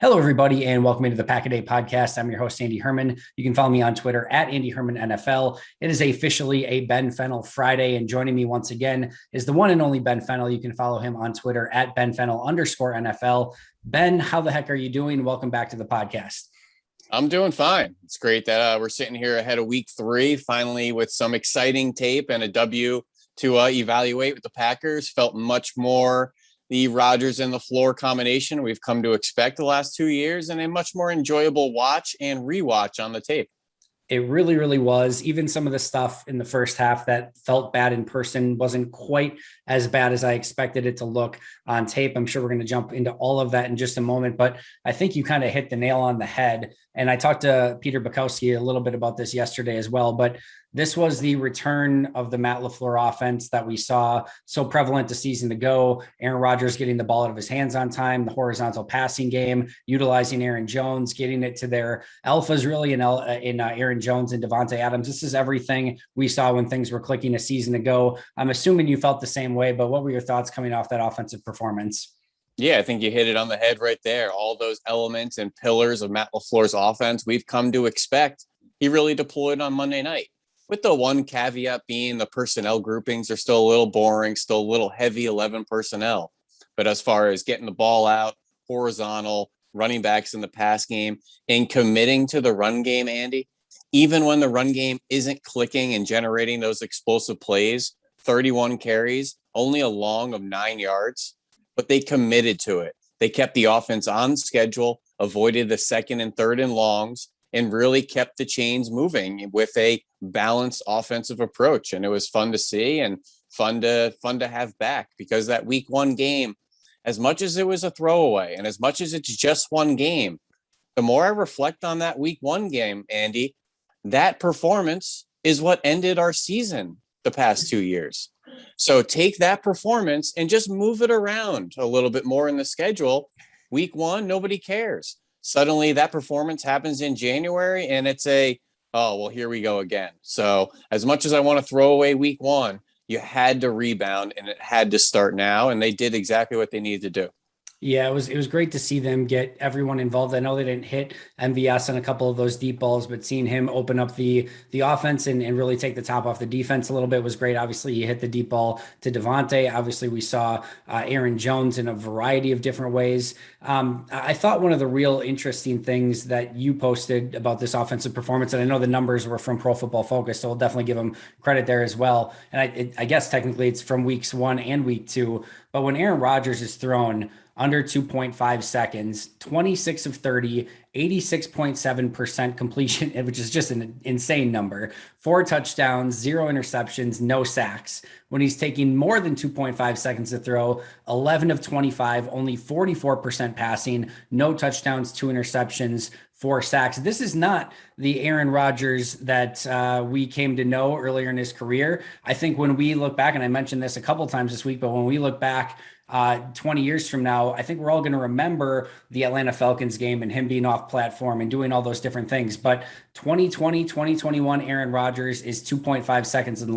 Hello, everybody, and welcome into the Pack a Day podcast. I'm your host, Andy Herman. You can follow me on Twitter at Andy Herman NFL. It is officially a Ben Fennell Friday, and joining me once again is the one and only Ben Fennell. You can follow him on Twitter at @BenFennell_NFL. Ben, how the heck are you doing? Welcome back to the podcast. I'm doing fine. It's great that we're sitting here ahead of week 3, finally with some exciting tape and a W to evaluate with the Packers. Felt much more the Rodgers and the floor combination we've come to expect the last 2 years, and a much more enjoyable watch and rewatch on the tape. It really, really was. Even some of the stuff in the first half that felt bad in person wasn't quite as bad as I expected it to look on tape. I'm sure we're going to jump into all of that in just a moment, but I think you kind of hit the nail on the head. And I talked to Peter Bukowski a little bit about this yesterday as well, but this was the return of the Matt LaFleur offense that we saw so prevalent a season ago. Aaron Rodgers getting the ball out of his hands on time, the horizontal passing game, utilizing Aaron Jones, getting it to their alphas really in Aaron Jones and Devontae Adams. This is everything we saw when things were clicking a season ago. I'm assuming you felt the same way, but what were your thoughts coming off that offensive performance? Yeah, I think you hit it on the head right there. All those elements and pillars of Matt LaFleur's offense we've come to expect. He really deployed on Monday night, with the one caveat being the personnel groupings are still a little boring, still a little heavy 11 personnel. But as far as getting the ball out, horizontal, running backs in the pass game, and committing to the run game, Andy, even when the run game isn't clicking and generating those explosive plays, 31 carries, only a long of 9 yards, but they committed to it. They kept the offense on schedule, avoided the second and third and longs, and really kept the chains moving with a balanced offensive approach. And it was fun to see and fun to have back, because that week 1 game, as much as it was a throwaway and as much as it's just one game, the more I reflect on that week 1 game, Andy, that performance is what ended our season the past 2 years. So take that performance and just move it around a little bit more in the schedule. Week 1, nobody cares. Suddenly that performance happens in January and it's oh, well, here we go again. So as much as I want to throw away week 1, you had to rebound and it had to start now. And they did exactly what they needed to do. Yeah, it was great to see them get everyone involved. I know they didn't hit MVS on a couple of those deep balls, but seeing him open up the offense and really take the top off the defense a little bit was great. Obviously, he hit the deep ball to Devontae. Obviously, we saw Aaron Jones in a variety of different ways. I thought one of the real interesting things that you posted about this offensive performance, and I know the numbers were from Pro Football Focus, so we'll definitely give them credit there as well. And I guess technically it's from weeks 1 and week 2, but when Aaron Rodgers is thrown under 2.5 seconds, 26 of 30, 86.7% completion, which is just an insane number. 4 touchdowns, 0 interceptions, no sacks. When he's taking more than 2.5 seconds to throw, 11 of 25, only 44% passing, no touchdowns, 2 interceptions, 4 sacks. This is not the Aaron Rodgers that we came to know earlier in his career. I think when we look back, and I mentioned this a couple times this week, but when we look back 20 years from now, I think we're all going to remember the Atlanta Falcons game and him being off platform and doing all those different things. But 2020, 2021, Aaron Rodgers is 2.5 seconds and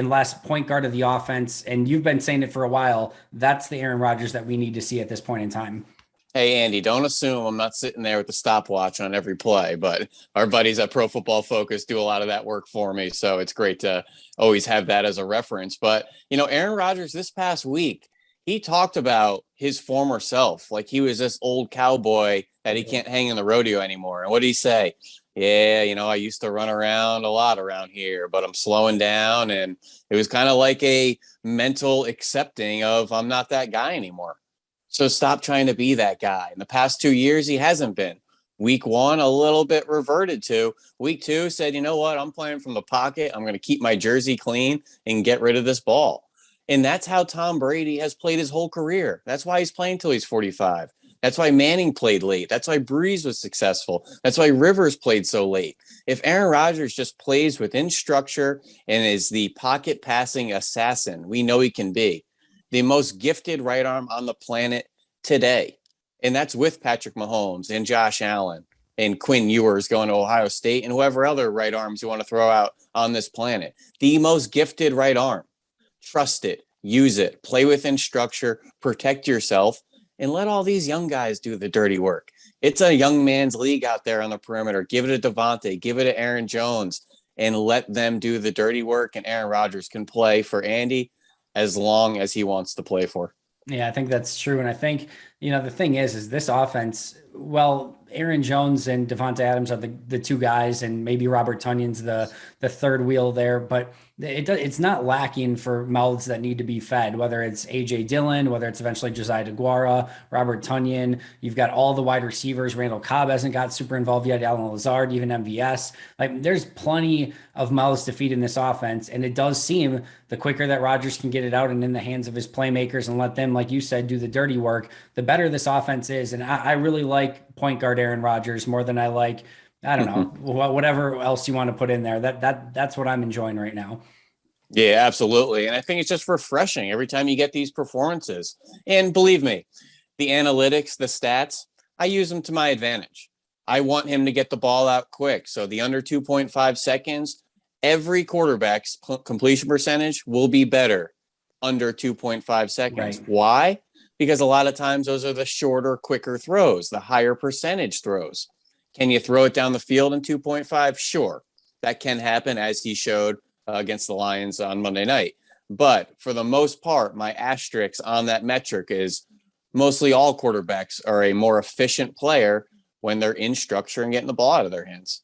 last point guard of the offense. And you've been saying it for a while. That's the Aaron Rodgers that we need to see at this point in time. Hey, Andy, don't assume I'm not sitting there with the stopwatch on every play, but our buddies at Pro Football Focus do a lot of that work for me. So it's great to always have that as a reference. But, Aaron Rodgers this past week, he talked about his former self, like he was this old cowboy that he can't hang in the rodeo anymore. And what did he say? Yeah, I used to run around a lot around here, but I'm slowing down. And it was kind of like a mental accepting of I'm not that guy anymore. So stop trying to be that guy. In the past 2 years, he hasn't been. Week 1, a little bit reverted to. Week 2 said, you know what? I'm playing from the pocket. I'm going to keep my jersey clean and get rid of this ball. And that's how Tom Brady has played his whole career. That's why he's playing till he's 45. That's why Manning played late. That's why Breeze was successful. That's why Rivers played so late. If Aaron Rodgers just plays within structure and is the pocket passing assassin we know he can be, the most gifted right arm on the planet today. And that's with Patrick Mahomes and Josh Allen and Quinn Ewers going to Ohio State and whoever other right arms you want to throw out on this planet. The most gifted right arm. Trust it, use it, play within structure, protect yourself, and let all these young guys do the dirty work. It's a young man's league out there on the perimeter. Give it to Devontae, give it to Aaron Jones, and let them do the dirty work. And Aaron Rodgers can play for Andy as long as he wants to play for. Yeah, I think that's true. And I think, the thing is this offense, well, Aaron Jones and Devonta Adams are the two guys, and maybe Robert Tunyon's the third wheel there, but it's not lacking for mouths that need to be fed, whether it's AJ Dillon, whether it's eventually Josiah DeGuara, Robert Tunyon. You've got all the wide receivers. Randall Cobb hasn't got super involved yet. Alan Lazard, even MVS. Like, there's plenty of mouths to feed in this offense. And it does seem the quicker that Rodgers can get it out and in the hands of his playmakers and let them, like you said, do the dirty work, the better this offense is. And I really like point guard Aaron Rodgers more than I like, I don't know, whatever else you want to put in there. That's what I'm enjoying right now. Yeah, absolutely. And I think it's just refreshing every time you get these performances. And believe me, the analytics, the stats, I use them to my advantage. I want him to get the ball out quick. So the under 2.5 seconds, every quarterback's completion percentage will be better under 2.5 seconds. Right. Why? Because a lot of times those are the shorter, quicker throws, the higher percentage throws. Can you throw it down the field in 2.5? Sure. That can happen, as he showed against the Lions on Monday night. But for the most part, my asterisk on that metric is mostly all quarterbacks are a more efficient player when they're in structure and getting the ball out of their hands.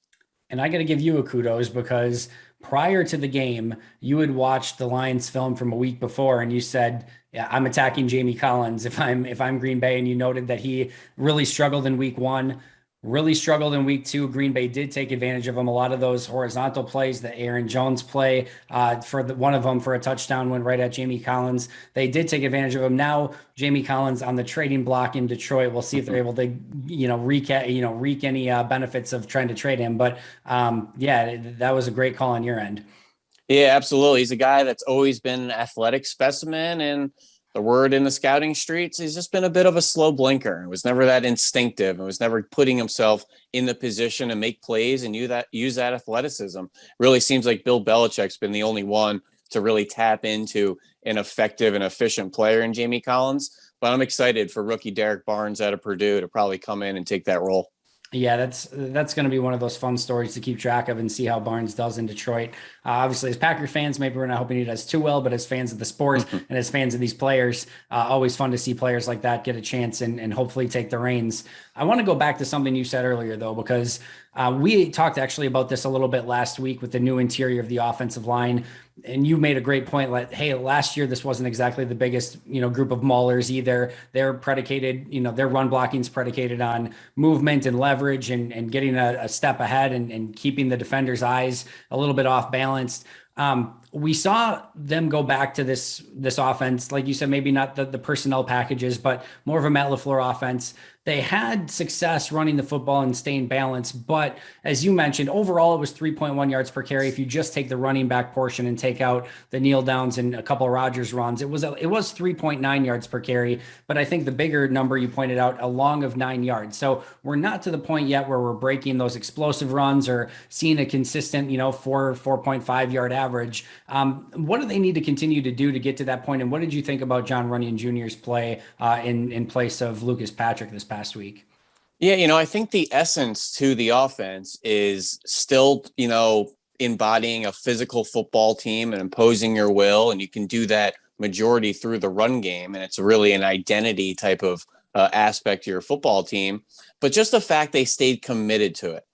And I got to give you a kudos, because prior to the game, you had watched the Lions film from a week before, and you said, yeah, I'm attacking Jamie Collins if I'm Green Bay. And you noted that he really struggled in week 1, really struggled in week 2. Green Bay did take advantage of him. A lot of those horizontal plays, the Aaron Jones play one of them for a touchdown went right at Jamie Collins. They did take advantage of him. Now Jamie Collins on the trading block in Detroit. We'll see if they're able to, reap any benefits of trying to trade him. But yeah, that was a great call on your end. Yeah, absolutely. He's a guy that's always been an athletic specimen, and the word in the scouting streets, he's just been a bit of a slow blinker. It was never that instinctive. It was never putting himself in the position to make plays and use that athleticism. Really seems like Bill Belichick's been the only one to really tap into an effective and efficient player in Jamie Collins. But I'm excited for rookie Derek Barnes out of Purdue to probably come in and take that role. Yeah, that's going to be one of those fun stories to keep track of and see how Barnes does in Detroit. Obviously, as Packer fans, maybe we're not hoping he does too well, but as fans of the sport and as fans of these players, always fun to see players like that get a chance and hopefully take the reins. I want to go back to something you said earlier, though, because we talked actually about this a little bit last week with the new interior of the offensive line. And you made a great point, like, hey, last year, this wasn't exactly the biggest, group of maulers either. They're predicated, their run blocking is predicated on movement and leverage and getting a step ahead and keeping the defender's eyes a little bit off balanced. We saw them go back to this offense, like you said, maybe not the personnel packages, but more of a Matt LaFleur offense. They had success running the football and staying balanced, but as you mentioned, overall it was 3.1 yards per carry. If you just take the running back portion and take out the kneel downs and a couple of Rodgers runs, it was 3.9 yards per carry. But I think the bigger number you pointed out, a long of 9 yards. So we're not to the point yet where we're breaking those explosive runs or seeing a consistent, 4.5 yard average. What do they need to continue to do to get to that point? And what did you think about John Runyon Jr.'s play in place of Lucas Patrick this past week? Yeah, I think the essence to the offense is still, embodying a physical football team and imposing your will. And you can do that majority through the run game. And it's really an identity type of aspect to your football team. But just the fact they stayed committed to it.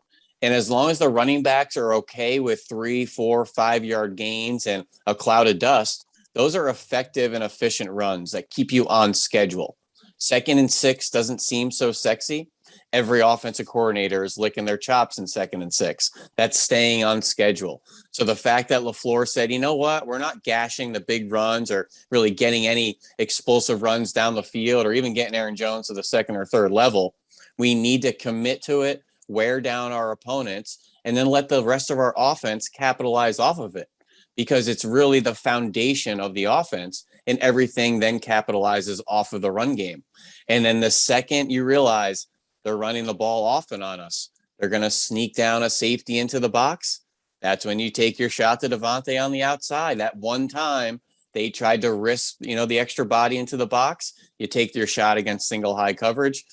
And as long as the running backs are okay with 3, 4, 5 yard gains and a cloud of dust, those are effective and efficient runs that keep you on schedule. 2nd and 6 doesn't seem so sexy. Every offensive coordinator is licking their chops in 2nd and 6. That's staying on schedule. So the fact that LaFleur said, you know what, we're not gashing the big runs or really getting any explosive runs down the field or even getting Aaron Jones to the 2nd or 3rd level. We need to commit to it, wear down our opponents, and then let the rest of our offense capitalize off of it, because it's really the foundation of the offense, and everything then capitalizes off of the run game. And then the second you realize they're running the ball often on us, they're going to sneak down a safety into the box. That's when you take your shot to Devontae on the outside. That one time they tried to risk, the extra body into the box, you take your shot against single high coverage.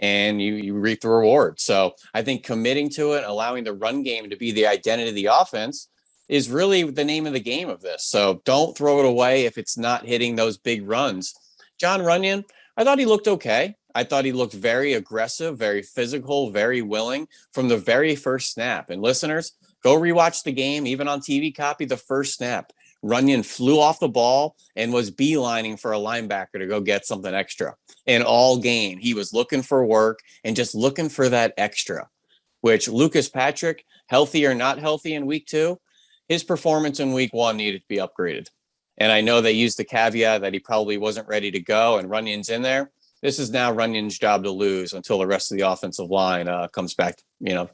and you reap the reward. So I think committing to it, allowing the run game to be the identity of the offense is really the name of the game of this. So don't throw it away if it's not hitting those big runs. John Runyon, I thought he looked okay. I thought he looked very aggressive, very physical, very willing from the very first snap. And listeners, go rewatch the game, even on TV copy, the first snap. Runyon flew off the ball and was beelining for a linebacker to go get something extra. And all game, he was looking for work and just looking for that extra, which Lucas Patrick, healthy or not healthy in week 2, his performance in week 1 needed to be upgraded. And I know they used the caveat that he probably wasn't ready to go and Runyon's in there. This is now Runyon's job to lose until the rest of the offensive line comes back,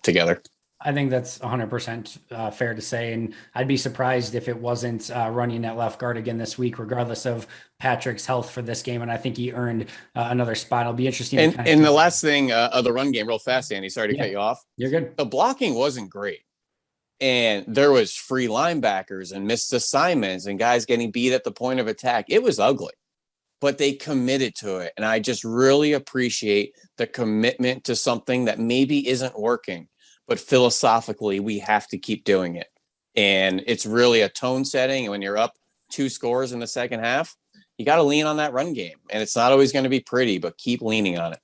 together. I think that's 100% fair to say. And I'd be surprised if it wasn't Runyon at left guard again this week, regardless of Patrick's health for this game. And I think he earned another spot. It'll be interesting. And the last thing of the run game real fast, Andy, sorry to cut you off. You're good. The blocking wasn't great. And there was free linebackers and missed assignments and guys getting beat at the point of attack. It was ugly, but they committed to it. And I just really appreciate the commitment to something that maybe isn't working, but philosophically we have to keep doing it. And it's really a tone setting. And when you're up 2 scores in the second half, you got to lean on that run game. And it's not always going to be pretty, but keep leaning on it.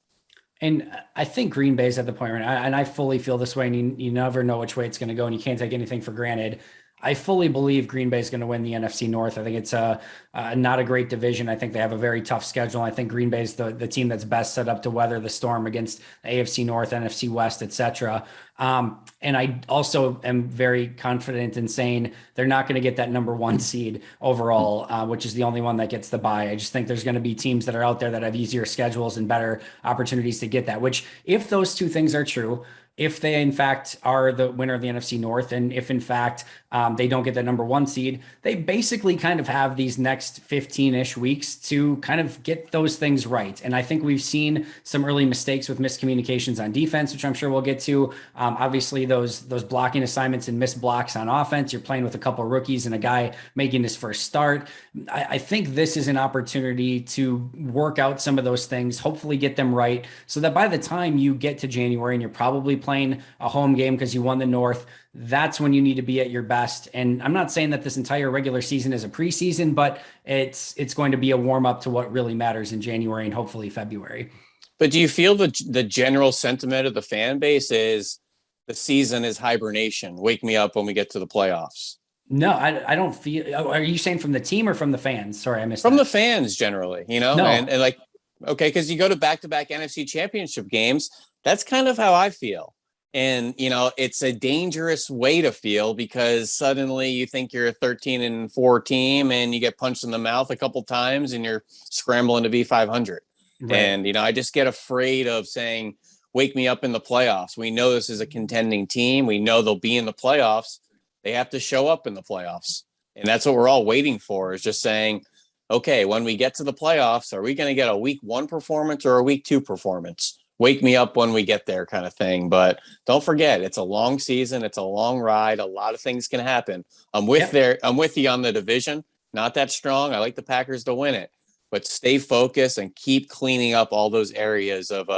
And I think Green Bay's at the point right now, and I fully feel this way, and you never know which way it's going to go, and you can't take anything for granted. I fully believe Green Bay is going to win the NFC North. I think it's not a great division. I think they have a very tough schedule. I think Green Bay is the team that's best set up to weather the storm against the AFC North, NFC West, etc. And I also am very confident in saying they're not going to get that number 1 seed overall, which is the only one that gets the bye. I just think there's going to be teams that are out there that have easier schedules and better opportunities to get that, which if those 2 things are true, if they in fact are the winner of the NFC North, and if in fact they don't get that number 1 seed, they basically kind of have these next 15-ish weeks to kind of get those things right. And I think we've seen some early mistakes with miscommunications on defense, which I'm sure we'll get to. Obviously, those blocking assignments and missed blocks on offense. You're playing with a couple of rookies and a guy making his first start. I think this is an opportunity to work out some of those things, hopefully get them right, so that by the time you get to January and you're probably playing a home game because you won the North, that's when you need to be at your best. And I'm not saying that this entire regular season is a preseason, but it's going to be a warm up to what really matters in January and hopefully February. But do you feel the general sentiment of the fan base is the season is hibernation? Wake me up when we get to the playoffs. No, I don't feel. Are you saying from the team or from the fans? Sorry, I missed from that. The fans generally, No. and like, okay, because you go to back-to-back NFC Championship games. That's kind of how I feel. And, it's a dangerous way to feel because suddenly you think you're a 13-4 team and you get punched in the mouth a couple times and you're scrambling to be 500. Right. And, I just get afraid of saying, wake me up in the playoffs. We know this is a contending team. We know they'll be in the playoffs. They have to show up in the playoffs. And that's what we're all waiting for, is just saying, okay, when we get to the playoffs, are we going to get a week 1 performance or a week 2 performance? Wake me up when we get there kind of thing. But don't forget, it's a long season. It's a long ride. A lot of things can happen. I'm with you on the division. Not that strong. I like the Packers to win it, but stay focused and keep cleaning up all those areas of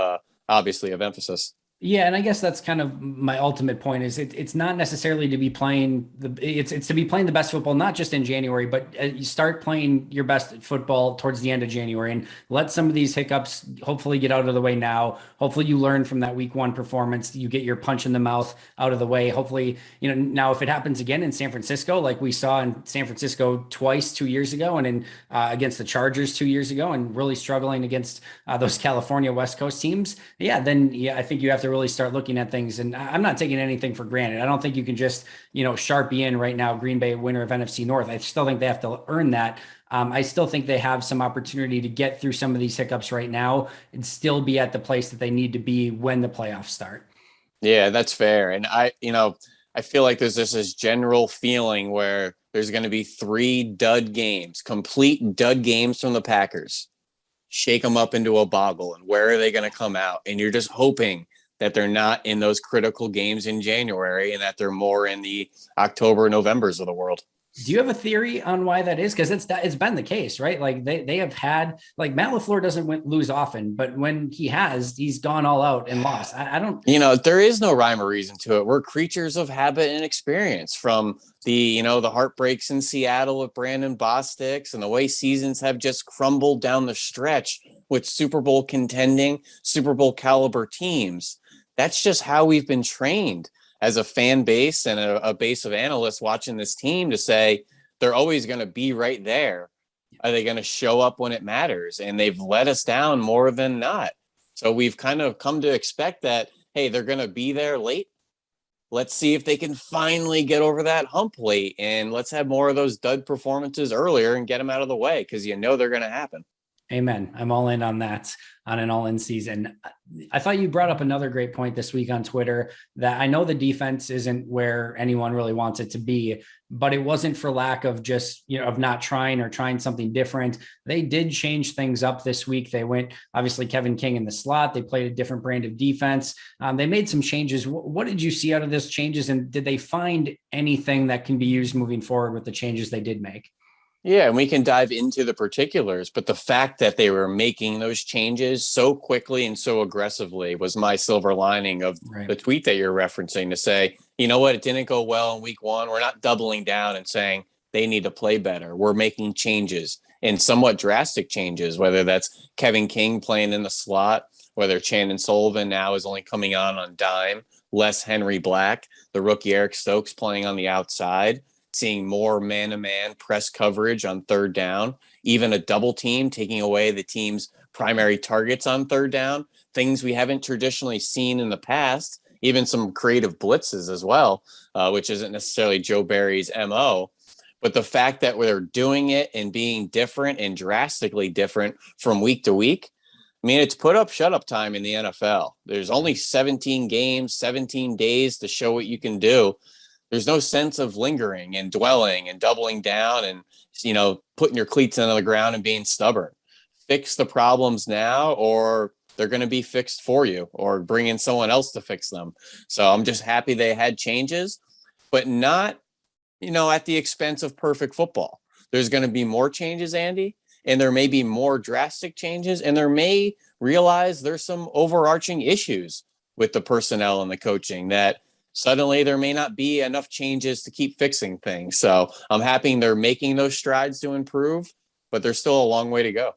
obviously of emphasis. Yeah, and I guess that's kind of my ultimate point is it's not necessarily to be playing it's to be playing the best football, not just in January, but you start playing your best football towards the end of January and let some of these hiccups hopefully get out of the way now. Hopefully you learn from that week 1 performance, you get your punch in the mouth out of the way. Hopefully, now if it happens again in San Francisco, like we saw in San Francisco twice 2 years ago and in against the Chargers 2 years ago and really struggling against those California West Coast teams, then I think you have to really start looking at things. And I'm not taking anything for granted. I don't think you can just, Sharpie in right now, Green Bay winner of NFC North. I still think they have to earn that. I still think they have some opportunity to get through some of these hiccups right now and still be at the place that they need to be when the playoffs start. Yeah, that's fair. And I feel like there's just this general feeling where there's going to be 3 dud games, complete dud games from the Packers. Shake them up into a boggle. And where are they going to come out? And you're just hoping that they're not in those critical games in January and that they're more in the October, Novembers of the world. Do you have a theory on why that is? Because it's been the case, right? Like they have had, like, Matt LaFleur doesn't lose often, but when he has, he's gone all out and lost. I don't. There is no rhyme or reason to it. We're creatures of habit and experience, from the heartbreaks in Seattle with Brandon Bostic and the way seasons have just crumbled down the stretch with Super Bowl contending, Super Bowl caliber teams. That's just how we've been trained as a fan base and a base of analysts watching this team, to say they're always going to be right there. Are they going to show up when it matters? And they've let us down more than not. So we've kind of come to expect that, hey, they're going to be there late. Let's see if they can finally get over that hump late, and let's have more of those dud performances earlier and get them out of the way, because they're going to happen. Amen. I'm all in on that, on an all in season. I thought you brought up another great point this week on Twitter, that I know the defense isn't where anyone really wants it to be, but it wasn't for lack of just, of not trying or trying something different. They did change things up this week. They went, obviously, Kevin King in the slot. They played a different brand of defense. They made some changes. What did you see out of those changes? And did they find anything that can be used moving forward with the changes they did make? Yeah, and we can dive into the particulars, but the fact that they were making those changes so quickly and so aggressively was my silver lining of the tweet that you're referencing, to say, you know what, it didn't go well in week one. We're not doubling down and saying they need to play better. We're making changes, and somewhat drastic changes, whether that's Kevin King playing in the slot, whether Chandon Sullivan now is only coming on dime, less Henry Black, the rookie Eric Stokes playing on the outside, seeing more man-to-man press coverage on third down, even a double team taking away the team's primary targets on third down, things we haven't traditionally seen in the past, even some creative blitzes as well, which isn't necessarily Joe Barry's MO. But the fact that we're doing it and being different and drastically different from week to week, I mean, it's put up, shut up time in the NFL. There's only 17 games, 17 days to show what you can do. There's no sense of lingering and dwelling and doubling down and, putting your cleats into the ground and being stubborn. Fix the problems now, or they're going to be fixed for you, or bring in someone else to fix them. So I'm just happy they had changes, but not, at the expense of perfect football. There's going to be more changes, Andy, and there may be more drastic changes, and there may realize there's some overarching issues with the personnel and the coaching that suddenly there may not be enough changes to keep fixing things. So I'm happy they're making those strides to improve, but there's still a long way to go.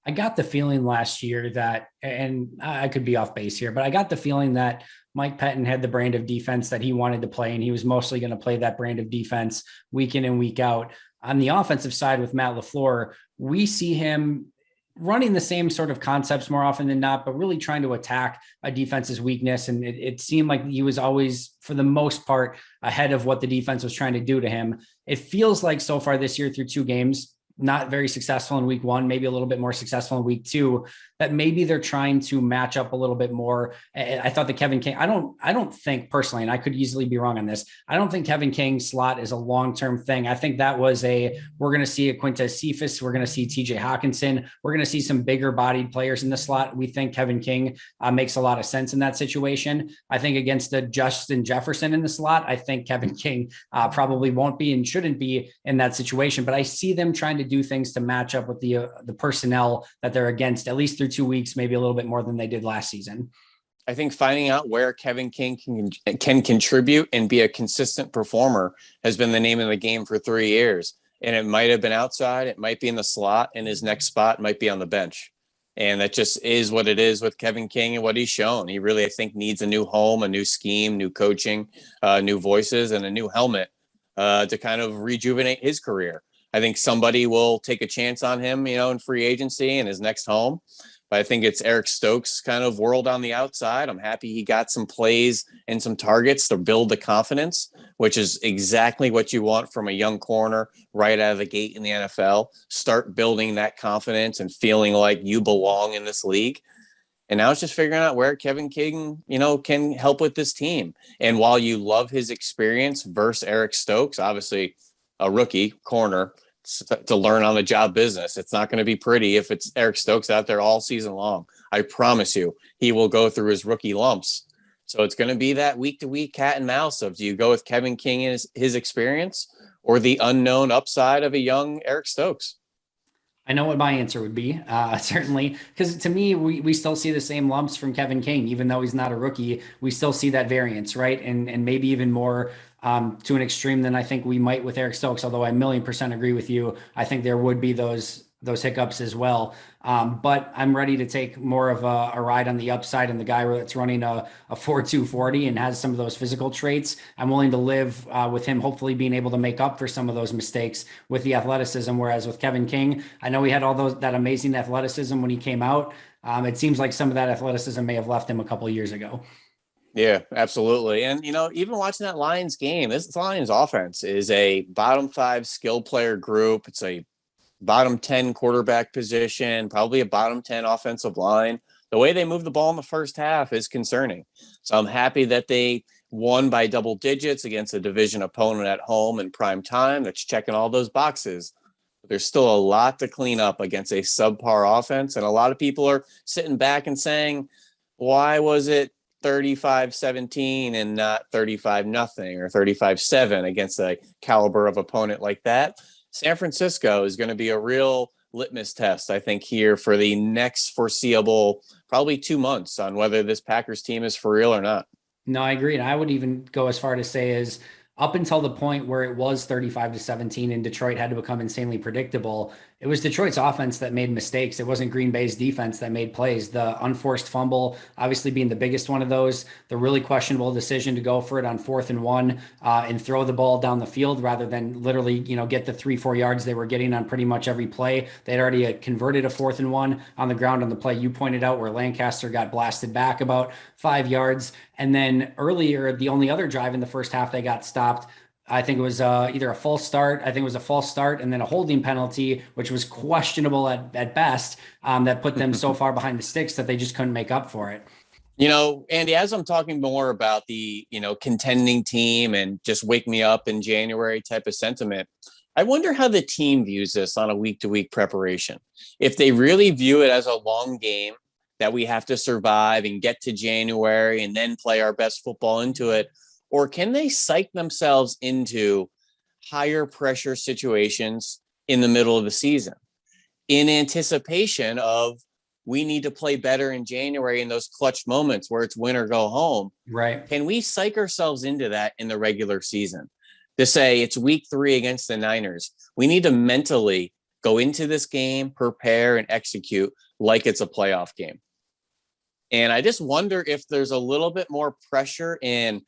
I got the feeling last year that, and I could be off base here, but I got the feeling that Mike Pettin had the brand of defense that he wanted to play, and he was mostly going to play that brand of defense week in and week out. On the offensive side with Matt LaFleur, we see him running the same sort of concepts more often than not, but really trying to attack a defense's weakness. And it seemed like he was always, for the most part, ahead of what the defense was trying to do to him. It feels like so far this year, through 2 games, not very successful in week 1, maybe a little bit more successful in week 2, that maybe they're trying to match up a little bit more. I thought that Kevin King, I don't think personally, and I could easily be wrong on this, I don't think Kevin King's slot is a long-term thing. I think that was we're going to see a Quintez Cephas, we're going to see TJ Hawkinson, we're going to see some bigger bodied players in the slot. We think Kevin King makes a lot of sense in that situation. I think against the Justin Jefferson in the slot, I think Kevin King probably won't be and shouldn't be in that situation, but I see them trying to do things to match up with the personnel that they're against, at least through 2 weeks, maybe a little bit more than they did last season. I think finding out where Kevin King can contribute and be a consistent performer has been the name of the game for 3 years. And it might have been outside, it might be in the slot, and his next spot might be on the bench. And that just is what it is with Kevin King and what he's shown. He really, I think, needs a new home, a new scheme, new coaching, new voices, and a new helmet to kind of rejuvenate his career. I think somebody will take a chance on him, in free agency and his next home. But I think it's Eric Stokes' kind of world on the outside. I'm happy he got some plays and some targets to build the confidence, which is exactly what you want from a young corner right out of the gate in the NFL. Start building that confidence and feeling like you belong in this league. And now it's just figuring out where Kevin King, can help with this team. And while you love his experience versus Eric Stokes, obviously a rookie corner, to learn on the job business. It's not going to be pretty if it's Eric Stokes out there all season long. I promise you, he will go through his rookie lumps. So it's going to be that week to week cat and mouse of, do you go with Kevin King and his experience, or the unknown upside of a young Eric Stokes? I know what my answer would be, certainly, because to me, we still see the same lumps from Kevin King, even though he's not a rookie. We still see that variance, right? And maybe even more to an extreme than I think we might with Eric Stokes. Although I 1,000,000% agree with you, I think there would be those hiccups as well. But I'm ready to take more of a ride on the upside, and the guy that's running a 4.240 and has some of those physical traits. I'm willing to live with him, hopefully being able to make up for some of those mistakes with the athleticism. Whereas with Kevin King, I know he had all that amazing athleticism when he came out. It seems like some of that athleticism may have left him a couple of years ago. Yeah, absolutely. And, even watching that Lions game, this Lions offense is a bottom 5 skill player group. It's a bottom 10 quarterback position, probably a bottom 10 offensive line. The way they move the ball in the first half is concerning. So I'm happy that they won by double digits against a division opponent at home in prime time. That's checking all those boxes. But there's still a lot to clean up against a subpar offense. And a lot of people are sitting back and saying, why was it 35-17 and not 35-0 or 35-7 against a caliber of opponent like that? San Francisco is going to be a real litmus test, I think, here for the next foreseeable probably 2 months on whether this Packers team is for real or not. No, I agree. And I would even go as far to say is up until the point where it was 35-17 and Detroit had to become insanely predictable, it was Detroit's offense that made mistakes. It wasn't Green Bay's defense that made plays. The unforced fumble, obviously being the biggest one of those, the really questionable decision to go for it on 4th and 1 and throw the ball down the field rather than literally, get the 3-4 yards they were getting on pretty much every play. They'd already converted a 4th and 1 on the ground on the play you pointed out where Lancaster got blasted back about 5 yards. And then earlier, the only other drive in the first half, they got stopped. I think it was either a false start. I think it was a false start and then a holding penalty, which was questionable at best, that put them so far behind the sticks that they just couldn't make up for it. Andy, as I'm talking more about the, contending team and just wake me up in January type of sentiment, I wonder how the team views this on a week-to-week preparation. If they really view it as a long game that we have to survive and get to January and then play our best football into it, or can they psych themselves into higher pressure situations in the middle of the season in anticipation of we need to play better in January in those clutch moments where it's win or go home? Right. Can we psych ourselves into that in the regular season to say it's week 3 against the Niners? We need to mentally go into this game, prepare and execute like it's a playoff game. And I just wonder if there's a little bit more pressure in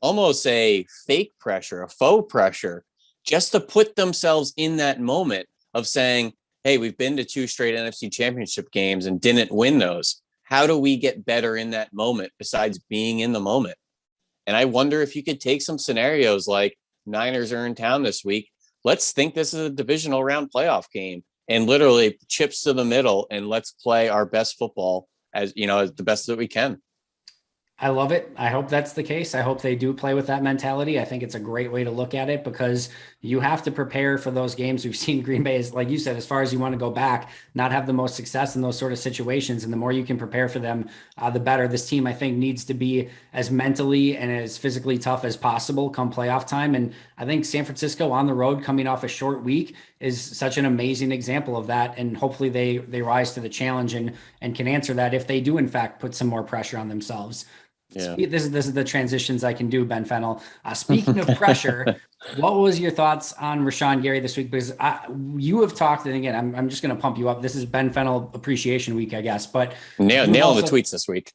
almost a fake pressure, a faux pressure, just to put themselves in that moment of saying, hey, we've been to 2 straight NFC championship games and didn't win those. How do we get better in that moment besides being in the moment? And I wonder if you could take some scenarios like Niners are in town this week. Let's think this is a divisional round playoff game and literally chips to the middle and let's play our best football as the best that we can. I love it. I hope that's the case. I hope they do play with that mentality. I think it's a great way to look at it because you have to prepare for those games. We've seen Green Bay, like you said, as far as you want to go back, not have the most success in those sort of situations. And the more you can prepare for them, the better. This team, I think, needs to be as mentally and as physically tough as possible come playoff time. And I think San Francisco on the road coming off a short week is such an amazing example of that. And hopefully they rise to the challenge and can answer that if they do, in fact, put some more pressure on themselves. Yeah. This is the transitions I can do, Ben Fennell. Speaking of pressure, what was your thoughts on Rashan Gary this week? Because you have talked, and again, I'm just going to pump you up. This is Ben Fennell Appreciation Week, I guess. But nailing the tweets this week.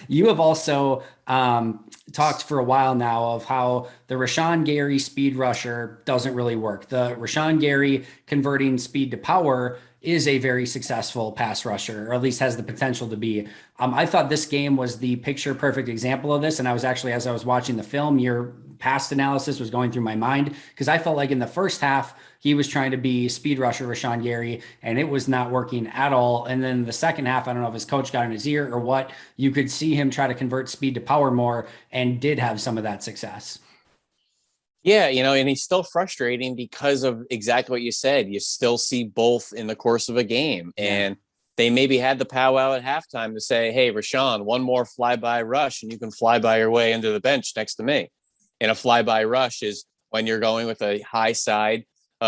You have also talked for a while now of how the Rashan Gary speed rusher doesn't really work. The Rashan Gary converting speed to power is a very successful pass rusher, or at least has the potential to be. I thought this game was the picture perfect example of this. And I was actually, as I was watching the film, your past analysis was going through my mind because I felt like in the first half, he was trying to be speed rusher Rashan Gary, and it was not working at all. And then the second half, I don't know if his coach got in his ear or what, you could see him try to convert speed to power more and did have some of that success. Yeah, and he's still frustrating because of exactly what you said. You still see both in the course of a game. And they maybe had the powwow at halftime to say, hey, Rashan, one more flyby rush and you can fly by your way into the bench next to me. And a flyby rush is when you're going with a high side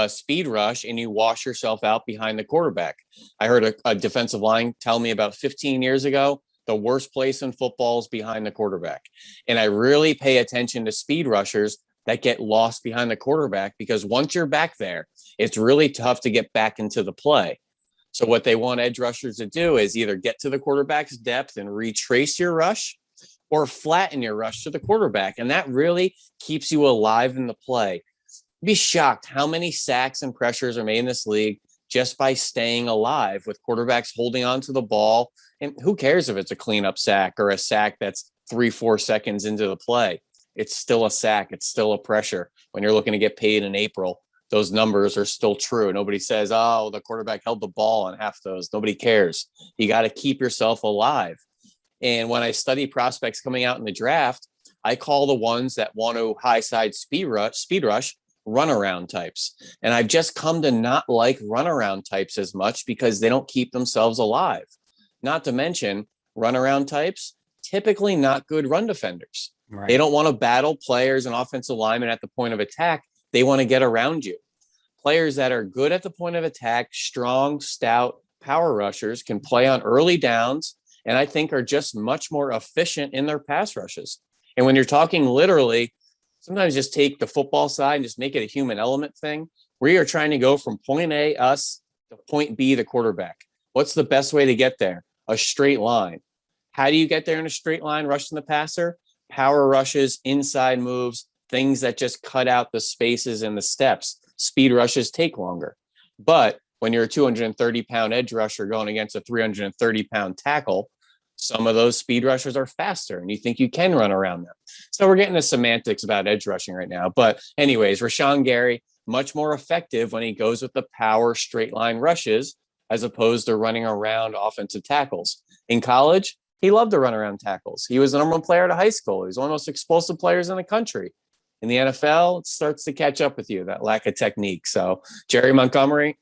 speed rush and you wash yourself out behind the quarterback. I heard a defensive line tell me about 15 years ago, the worst place in football is behind the quarterback. And I really pay attention to speed rushers that get lost behind the quarterback, because once you're back there, it's really tough to get back into the play. So what they want edge rushers to do is either get to the quarterback's depth and retrace your rush, or flatten your rush to the quarterback. And that really keeps you alive in the play. You'd be shocked how many sacks and pressures are made in this league just by staying alive, with quarterbacks holding on to the ball. And who cares if it's a cleanup sack or a sack that's 3-4 seconds into the play? It's still a sack. It's still a pressure. When you're looking to get paid in April, those numbers are still true. Nobody says, oh, the quarterback held the ball on half those. Nobody cares. You got to keep yourself alive. And when I study prospects coming out in the draft, I call the ones that want to high side speed rush runaround types. And I've just come to not like runaround types as much because they don't keep themselves alive. Not to mention, runaround types, typically not good run defenders. Right. They don't want to battle players and offensive linemen at the point of attack. They want to get around you. Players that are good at the point of attack, strong, stout power rushers, can play on early downs, and I think are just much more efficient in their pass rushes. And when you're talking literally, sometimes just take the football side and just make it a human element thing. We are trying to go from point A, us, to point B, the quarterback. What's the best way to get there? A straight line. How do you get there in a straight line, rushing the passer? Power rushes, inside moves, things that just cut out the spaces and the steps. Speed rushes take longer. But when you're a 230-pound edge rusher going against a 330-pound tackle, some of those speed rushers are faster, and you think you can run around them. So we're getting the semantics about edge rushing right now. But anyways, Rashan Gary, much more effective when he goes with the power straight line rushes as opposed to running around offensive tackles. In college, he loved to run around tackles. He was the number one player at high school. He was one of the most explosive players in the country. In the NFL, it starts to catch up with you, that lack of technique. So Jerry Montgomery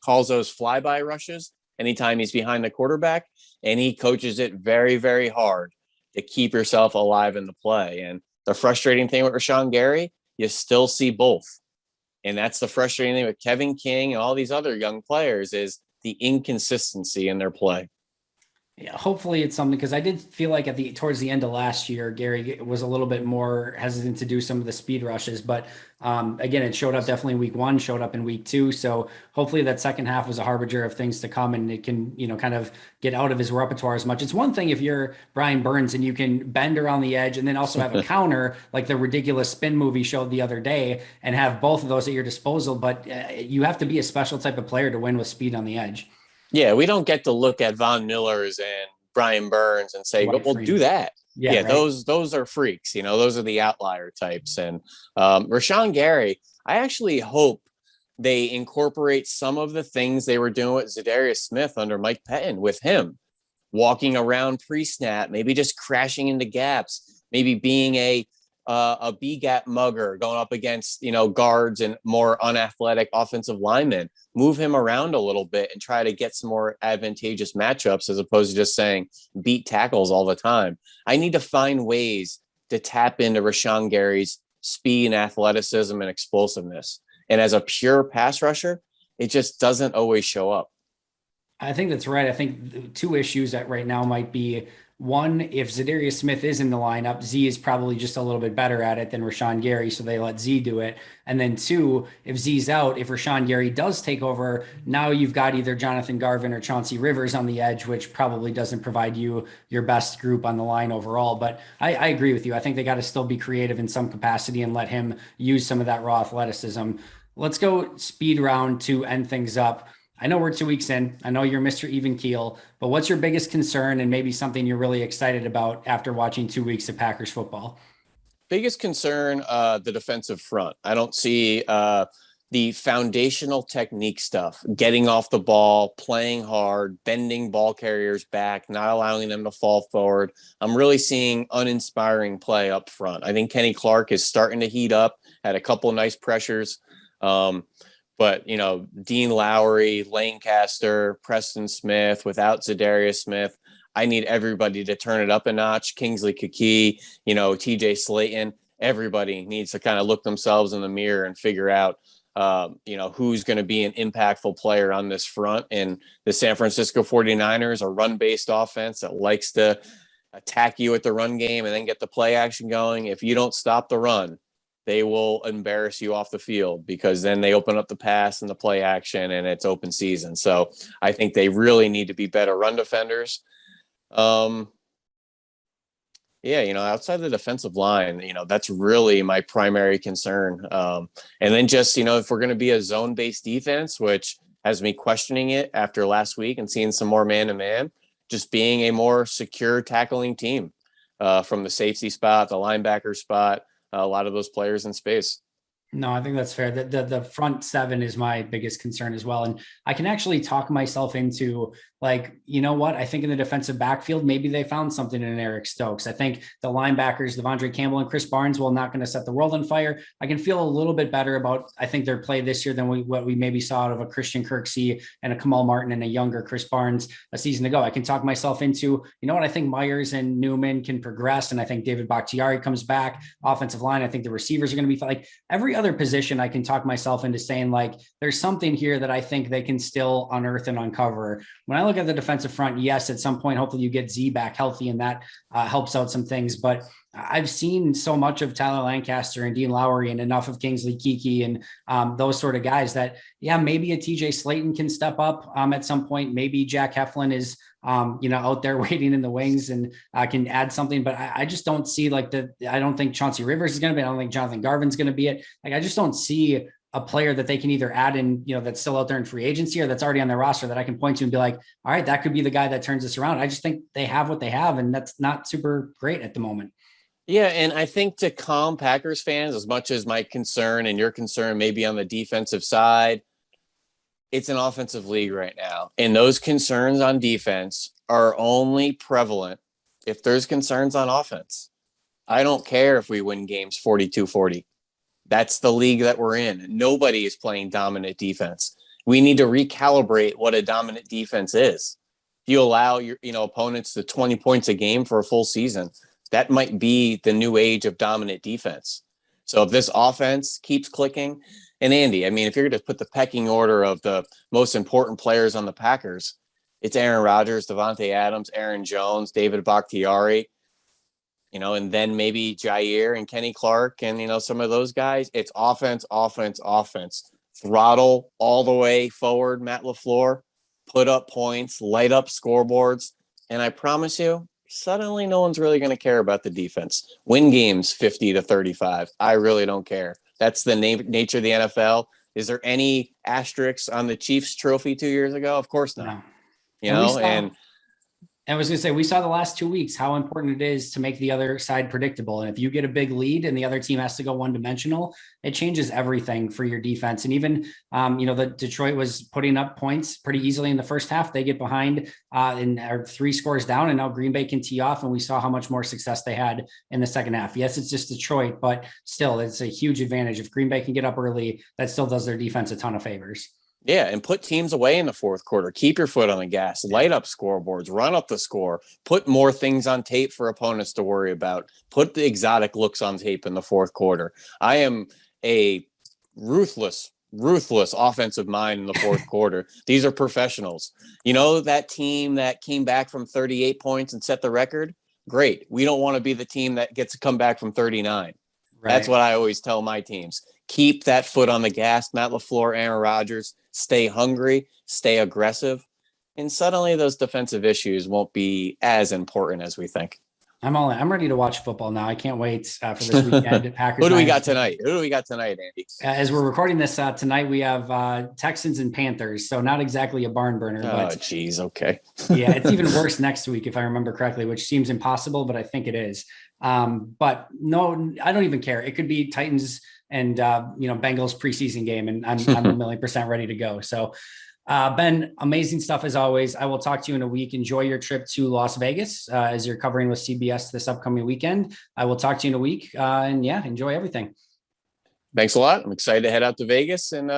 calls those flyby rushes anytime he's behind the quarterback, and he coaches it very, very hard to keep yourself alive in the play. And the frustrating thing with Rashan Gary, you still see both. And that's the frustrating thing with Kevin King and all these other young players, is the inconsistency in their play. Yeah, hopefully it's something, because I did feel like towards the end of last year, Gary was a little bit more hesitant to do some of the speed rushes, but again, it showed up definitely in week 1, showed up in week 2. So hopefully that second half was a harbinger of things to come, and it can, kind of get out of his repertoire as much. It's one thing if you're Brian Burns and you can bend around the edge and then also have a counter, like the ridiculous spin move he showed the other day, and have both of those at your disposal. But you have to be a special type of player to win with speed on the edge. Yeah, we don't get to look at Von Millers and Brian Burns and say, well, do that. Yeah, right. Those are freaks. Those are the outlier types. And Rashan Gary, I actually hope they incorporate some of the things they were doing with Zadarius Smith under Mike Pettin, with him walking around pre-snap, maybe just crashing into gaps, maybe being a B-gap mugger going up against, guards and more unathletic offensive linemen. Move him around a little bit and try to get some more advantageous matchups, as opposed to just saying beat tackles all the time. I need to find ways to tap into Rashan Gary's speed and athleticism and explosiveness. And as a pure pass rusher, it just doesn't always show up. I think that's right. I think 2 issues that right now might be: one, if Zadarius Smith is in the lineup, Z is probably just a little bit better at it than Rashan Gary, so they let Z do it. And then 2, if Z's out, if Rashan Gary does take over, now you've got either Jonathan Garvin or Chauncey Rivers on the edge, which probably doesn't provide you your best group on the line overall. But I agree with you. I think they got to still be creative in some capacity and let him use some of that raw athleticism. Let's go speed round to end things up. I know we're 2 weeks in. I know you're Mr. Even Keel, but what's your biggest concern, and maybe something you're really excited about after watching 2 weeks of Packers football? Biggest concern, the defensive front. I don't see the foundational technique stuff, getting off the ball, playing hard, bending ball carriers back, not allowing them to fall forward. I'm really seeing uninspiring play up front. I think Kenny Clark is starting to heat up, had a couple of nice pressures. But, Dean Lowry, Lancaster, Preston Smith, without Zadarius Smith, I need everybody to turn it up a notch. Kingsley Keke, TJ Slayton. everybody needs to kind of look themselves in the mirror and figure out, who's going to be an impactful player on this front. And the San Francisco 49ers, a run-based offense that likes to attack you at the run game and then get the play action going. If you don't stop the run, they will embarrass you off the field, because then they open up the pass and the play action and it's open season. So I think they really need to be better run defenders. Outside the defensive line, that's really my primary concern. And then just, if we're going to be a zone-based defense, which has me questioning it after last week and seeing some more man-to-man, just being a more secure tackling team from the safety spot, the linebacker spot, a lot of those players in space. No, I think that's fair. The front seven is my biggest concern as well. And I can actually talk myself into, like, you know what? I think in the defensive backfield, maybe they found something in Eric Stokes. I think the linebackers, Devondre Campbell and Chris Barnes, while not going to set the world on fire, I can feel a little bit better about, I think, their play this year than what we maybe saw out of a Christian Kirksey and a Kamal Martin and a younger Chris Barnes a season ago. I can talk myself into, you know what? I think Myers and Newman can progress. And I think David Bakhtiari comes back. Offensive line, I think the receivers are going to be like every other position. I can talk myself into saying, like, there's something here that I think they can still unearth and uncover. When I look at the defensive front, yes, at some point, hopefully you get Z back healthy and that helps out some things. But I've seen so much of Tyler Lancaster and Dean Lowry and enough of Kingsley Keke and those sort of guys that, yeah, maybe a TJ Slayton can step up at some point. Maybe Jack Heflin is, out there waiting in the wings and can add something. But I just don't see I don't think Chauncey Rivers is going to be, I don't think Jonathan Garvin's going to be it. Like, I just don't see a player that they can either add in, that's still out there in free agency or that's already on their roster that I can point to and be like, all right, that could be the guy that turns this around. I just think they have what they have, and that's not super great at the moment. Yeah, and I think to calm Packers fans, as much as my concern and your concern maybe on the defensive side, it's an offensive league right now. And those concerns on defense are only prevalent if there's concerns on offense. I don't care if we win games 42-40. That's the league that we're in. Nobody is playing dominant defense. We need to recalibrate what a dominant defense is. If you allow your opponents to 20 points a game for a full season, that might be the new age of dominant defense. So if this offense keeps clicking, and Andy, I mean, if you're going to put the pecking order of the most important players on the Packers, it's Aaron Rodgers, Devontae Adams, Aaron Jones, David Bakhtiari, and then maybe Jair and Kenny Clark and, some of those guys. It's offense, offense, offense. Throttle all the way forward, Matt LaFleur. Put up points, light up scoreboards. And I promise you, suddenly no one's really going to care about the defense. Win games 50-35. I really don't care. That's the nature of the NFL. Is there any asterisks on the Chiefs trophy 2 years ago? Of course not. No. And I was going to say, we saw the last 2 weeks how important it is to make the other side predictable. And if you get a big lead and the other team has to go one-dimensional, it changes everything for your defense. And even, the Detroit was putting up points pretty easily in the first half. They get behind and are 3 scores down, and now Green Bay can tee off. And we saw how much more success they had in the second half. Yes, it's just Detroit, but still, it's a huge advantage. If Green Bay can get up early, that still does their defense a ton of favors. Yeah, and put teams away in the fourth quarter. Keep your foot on the gas. Light up scoreboards. Run up the score. Put more things on tape for opponents to worry about. Put the exotic looks on tape in the fourth quarter. I am a ruthless offensive mind in the fourth quarter. These are professionals. That team that came back from 38 points and set the record? Great. We don't want to be the team that gets to come back from 39. Right. That's what I always tell my teams. Keep that foot on the gas, Matt LaFleur, Aaron Rodgers. Stay hungry, stay aggressive, and suddenly those defensive issues won't be as important as we think. I'm ready to watch football now. I can't wait for this weekend. Packers. Who do we got tonight? Andy? As we're recording this tonight, we have Texans and Panthers. So not exactly a barn burner. Oh, geez. Okay. Yeah, it's even worse next week, if I remember correctly, which seems impossible, but I think it is. But no, I don't even care. It could be Titans and Bengals preseason game, and I'm a million% ready to go. So Ben, amazing stuff as always. I will talk to you in a week. Enjoy your trip to Las Vegas as you're covering with CBS this upcoming weekend. I will talk to you in a week, and enjoy everything. Thanks a lot. I'm excited to head out to Vegas and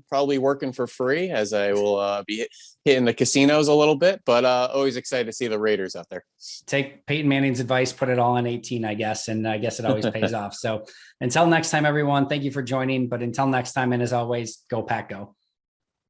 probably working for free as I will be hitting the casinos a little bit, but always excited to see the Raiders out there. Take Peyton Manning's advice, put it all on 18, I guess. And I guess it always pays off. So until next time, everyone, thank you for joining. But until next time, and as always, go Pack Go.